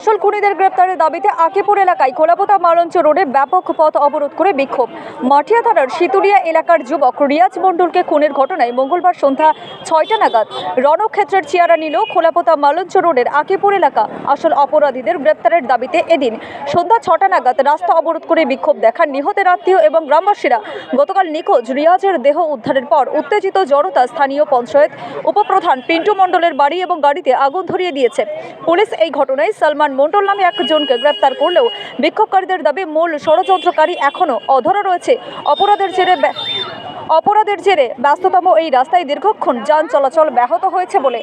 আসল খুনিদের গ্রেপ্তারের দাবিতে আকিপুর এলাকায় খোলাপোতা মালঞ্চ রোডে ব্যাপক পথ অবরোধ করে বিক্ষোভ। মাটিয়া থানার শীতুলিয়া এলাকার যুবক রিয়াজ মণ্ডলকে খুনের ঘটনায় মঙ্গলবার সন্ধ্যা ৬টা নাগাদ রণক্ষেত্রের চেহারা নিল খোলাপোতা মালঞ্চ রোডের আকিপুর এলাকা। আসল অপরাধীদের গ্রেপ্তারের দাবিতে এদিন সন্ধ্যা ৬টা নাগাদ রাস্তা অবরোধ করে বিক্ষোভ দেখান নিহতের আত্মীয় এবং গ্রামবাসীরা। গতকাল নিখোঁজ রিয়াজের দেহ উদ্ধারের পর উত্তেজিত জনতা স্থানীয় পঞ্চায়েত উপপ্রধান পিন্টু মণ্ডলের বাড়ি এবং গাড়িতে আগুন ধরিয়ে দিয়েছে। পুলিশ এই ঘটনায় সালমান মণ্ডল নামে একজনকে গ্রেপ্তার করলেও বিক্ষোভকারীদের দাবি মূল ষড়যন্ত্রকারী এখনও অধরা রয়েছে। অপরাধের জেরে ব্যস্ততম এই রাস্তায় দীর্ঘক্ষণ যান চলাচল ব্যাহত হয়েছে বলে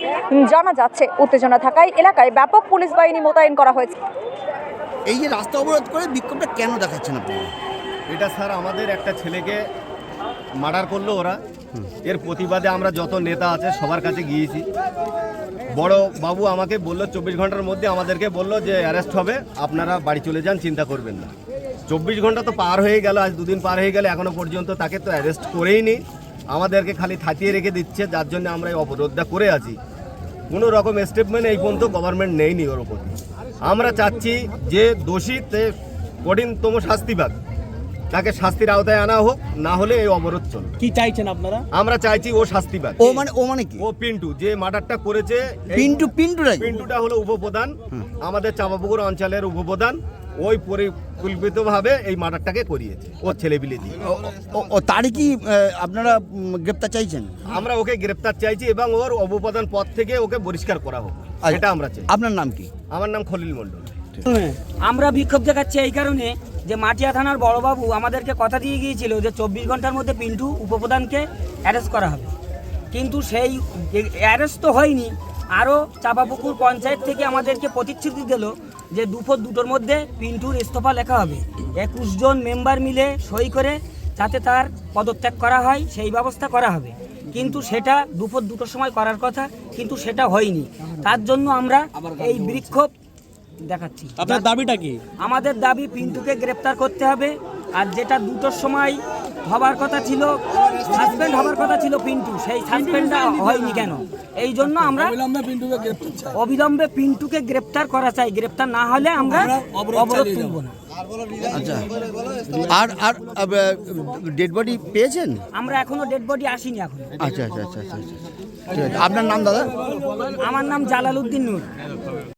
জানা যাচ্ছে। উত্তেজনা থাকায় এলাকায় ব্যাপক পুলিশ বাহিনী মোতায়েন করা হয়েছে। এই যে রাস্তা অবরোধ করে বিক্ষোভটা কেন দেখাচ্ছেন আপনারা? এটা স্যার আমাদের একটা ছেলেকে মার্ডার করলো ওরা, এর প্রতিবাদে আমরা যত নেতা আছে সবার কাছে গিয়েছি। বড় বাবু আমাকে বললো 24 ঘন্টার মধ্যে আমাদেরকে বললো যে অ্যারেস্ট হবে, আপনারা বাড়ি চলে যান, চিন্তা করবেন না। 24 ঘন্টা তো পার হয়ে গেল, আজ দুদিন পার হয়ে গেল, এখনও পর্যন্ত তাকে তো অ্যারেস্ট করেই নি, আমাদেরকে খালি থাতিয়ে রেখে দিচ্ছে, যার জন্য আমরা এই অবরোধটা করে আছি। কোনো রকম স্টেটমেন্ট এই পর্যন্ত গভর্নমেন্ট নেয়নি ওর উপর। আমরা চাচ্ছি যে দোষীতে কঠিনতম শাস্তি পাক, তাকে শাস্তির আওতায় আনা হোক, না হলে এই অবরোধ চলবে। কি চাইছেন আপনারা? আমরা চাইছি ও শাস্তি পাক। ও মানে কি? ও পিন্টু যে মার্ডারটা করেছে, পিন্টুটা হলো উপপ্রধান, আমাদের চাঁপাপুকুর অঞ্চলের উপপ্রধান। ওই পরিকল্পিতভাবে এই মার্ডারটাকে করিয়েছে ও ছেলেপিলে দিয়ে। ও তারই কি আপনারা গ্রেপ্তার চাইছেন? আমরা ওকে গ্রেপ্তার চাইছি এবং ওর উপপ্রধান পদ থেকে ওকে বহিষ্কার করা হোক, এটা আমরা চাই। আপনার নাম কি? আমার নাম খলিল মণ্ডল। আমরা বিক্ষোভ দেখাচ্ছি এই কারণে যে মাটিয়া থানার বড়বাবু আমাদেরকে কথা দিয়ে গিয়েছিল যে 24 ঘন্টার মধ্যে পিন্টু উপপ্রধানকে অ্যারেস্ট করা হবে, কিন্তু সেই অ্যারেস্ট তো হয়নি। আরও চাঁপাপুকুর পঞ্চায়েত থেকে আমাদেরকে প্রতিশ্রুতি দিল যে দুপুর 2টোর মধ্যে পিন্টুর ইস্তফা লেখা হবে, 21 জন মেম্বার মিলে সই করে যাতে তার পদত্যাগ করা হয় সেই ব্যবস্থা করা হবে। কিন্তু সেটা দুপুর 2টোর সময় করার কথা, কিন্তু সেটা হয়নি। তার জন্য আমরা এই বিক্ষোভ দেখাচ্ছি। আপনার দাবিটা কি? আমাদের দাবি পিন্টুকে গ্রেপ্তার করতে হবে, আর যেটা 2টোর সময় হবার কথা ছিল, সাসপেন্ড হবার কথা ছিল পিন্টু, সেই সাসপেন্ডটা হয়নি কেন? এই জন্য আমরা অবিলম্বে পিন্টুকে গ্রেপ্তার করা চাই। গ্রেপ্তার না হলে আমরা অবরোধ তুলব না। আচ্ছা, আর ডেড বডি পেয়েছেন? আমরা এখনো ডেড বডি আসিনি এখন। আচ্ছা, ঠিক আছে। আপনার নাম দাদা? আমার নাম জালালউদ্দিন নূর।